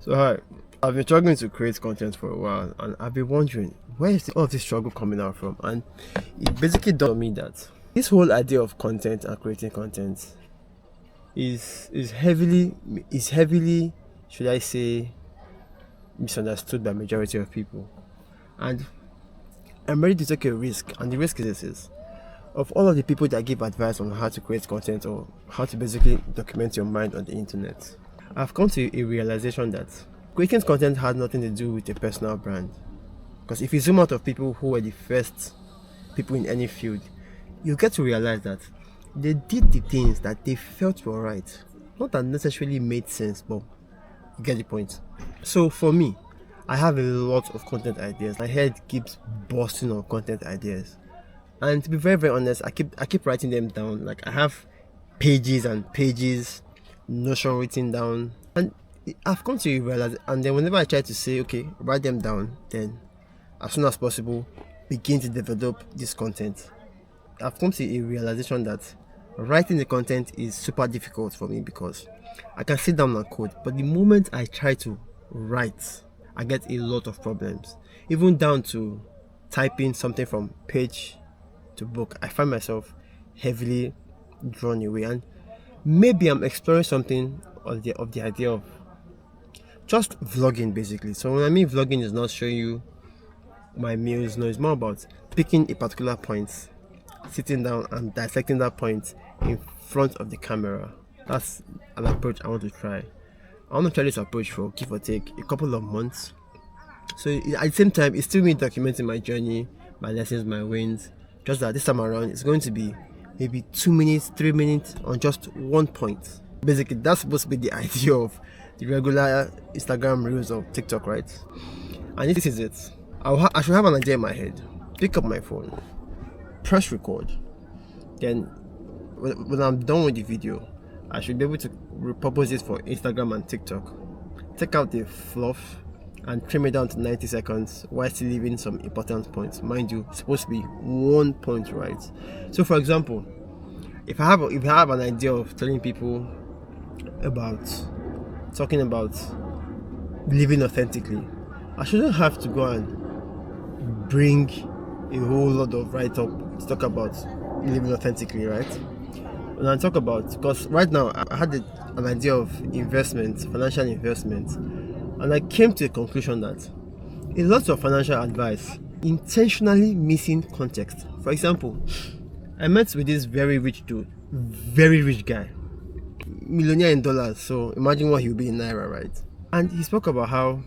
So hi, I've been struggling to create content for a while, and I've been wondering where is all of this struggle coming out from. And it basically dawned on me that this whole idea of content and creating content is heavily, should I say, misunderstood by majority of people. And I'm ready to take a risk, and the risk is this: of all of the people that give advice on how to create content or how to basically document your mind on the internet, I've come to a realization that creating content has nothing to do with a personal brand. Because if you zoom out of people who were the first people in any field, you get to realize that they did the things that they felt were right. Not that necessarily made sense, but you get the point. So for me, I have a lot of content ideas. My head keeps bursting on content ideas. And to be very, very honest, I keep writing them down. Like I have pages and pages, Notion written down. And I've come to realize, and then whenever I try to say, okay, write them down, then as soon as possible, begin to develop this content. I've come to a realization that writing the content is super difficult for me because I can sit down and code, but the moment I try to write, I get a lot of problems. Even down to typing something from page to book, I find myself heavily drawn away. And maybe I'm exploring something of the idea of just vlogging basically. So when I mean vlogging is not showing you my meals, no, it's more about picking a particular point, sitting down and dissecting that point in front of the camera. That's an approach I want to try. I want to try this approach for give or take a couple of months. So at the same time, it's still me documenting my journey, my lessons, my wins. Just that this time around, it's going to be maybe 2 minutes, 3 minutes on just one point. Basically, that's supposed to be the idea of the regular Instagram reels or TikTok, right? And this is it. I should have an idea in my head. Pick up my phone, press record. Then, when I'm done with the video, I should be able to repurpose it for Instagram and TikTok. Take out the fluff and trim it down to 90 seconds while still leaving some important points. Mind you, it's supposed to be one point, right? So, for example, if I have an idea of telling people talking about living authentically, I shouldn't have to go and bring a whole lot of write-up to talk about living authentically, right? When I talk about, because right now I had an idea of investment, financial investment, and I came to a conclusion that a lot of financial advice intentionally missing context. For example, I met with this very rich dude, very rich guy, millionaire in dollars, so imagine what he'll be in naira, right? And he spoke about how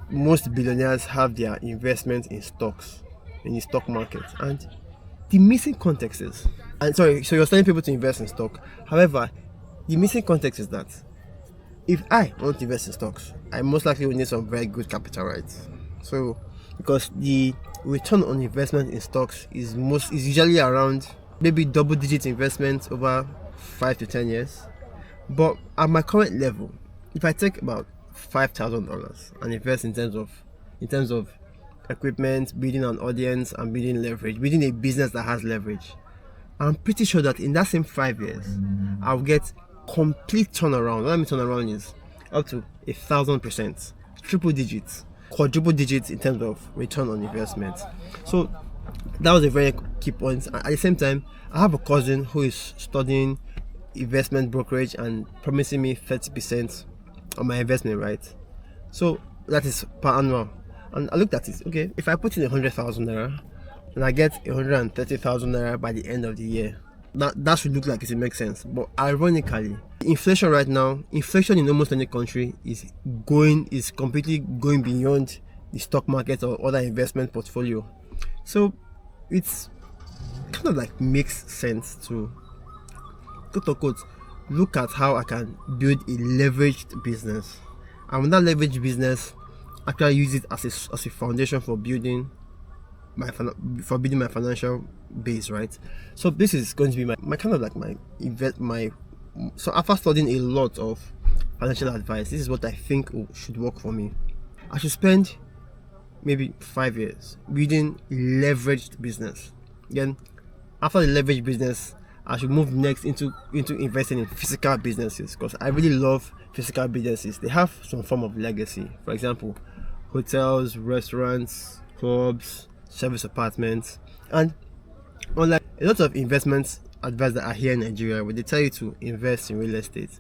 most billionaires have their investment in stocks, in the stock market, and the missing context is, and sorry, so you're telling people to invest in stock. However, the missing context is that if I want to invest in stocks, I most likely will need some very good capital, right? So because the return on investment in stocks is usually around maybe double-digit investments over 5 to 10 years. But at my current level, if I take about $5,000 and invest in terms of equipment, building an audience, and building leverage, building a business that has leverage, I'm pretty sure that in that same 5 years, I'll get complete turnaround. What I mean turnaround is up to 1,000%, triple digits, quadruple digits in terms of return on investment. So that was a very key point. At the same time, I have a cousin who is studying investment brokerage and promising me 30% on my investment, right? So that is per annual. And I looked at it, okay, if I put in 100,000 naira and I get 130,000 naira by the end of the year, that should look like it makes sense. But ironically, inflation right now, inflation in almost any country is completely going beyond the stock market or other investment portfolio. So it's kind of like makes sense to quote unquote look at how I can build a leveraged business, and when that leveraged business actually use it as a foundation for building my financial base, right? So this is going to be my kind of like so after studying a lot of financial advice, this is what I think should work for me. I should spend maybe 5 years building a leveraged business. Then after the leveraged business, I should move next into investing in physical businesses, because I really love physical businesses, they have some form of legacy. For example, hotels, restaurants, clubs, service apartments, and unlike a lot of investment advice that are here in Nigeria, where they tell you to invest in real estate,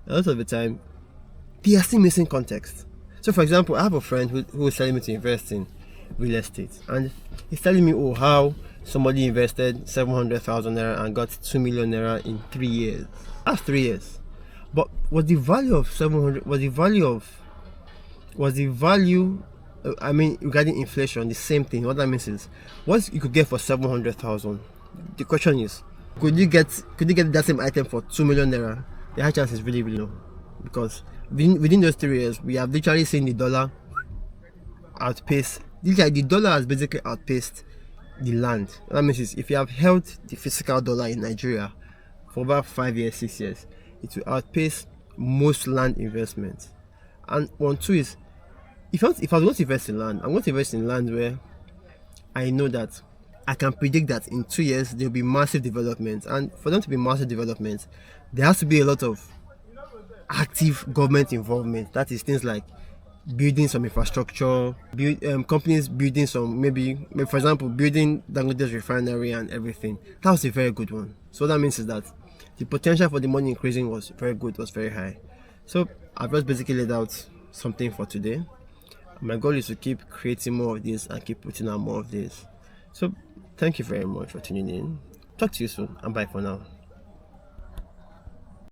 a lot of the time they are still missing context. So, for example, I have a friend who is telling me to invest in real estate, and he's telling me, oh, how somebody invested 700,000 naira and got 2 million naira in 3 years. That's 3 years. But was the value of 700? Was the value? I mean, regarding inflation, the same thing. What that means is, what you could get for 700,000. The question is, could you get that same item for 2 million naira? The high chance is really, really low, because within those 3 years, we have literally seen the dollar outpace. The dollar has basically outpaced the land. What that means is, if you have held the physical dollar in Nigeria for about 5 years, 6 years, it will outpace most land investments. And one two is, if I was going to invest in land, I'm going to invest in land where I know that I can predict that in 2 years there will be massive development. And for them to be massive development, there has to be a lot of active government involvement. That is things like building some infrastructure, companies building some, maybe for example, building Dangote's refinery and everything. That was a very good one. So that means is that the potential for the money increasing was very good, was very high. So I've just basically laid out something for today. My goal is to keep creating more of this and keep putting out more of this. So thank you very much for tuning in. Talk to you soon, and bye for now.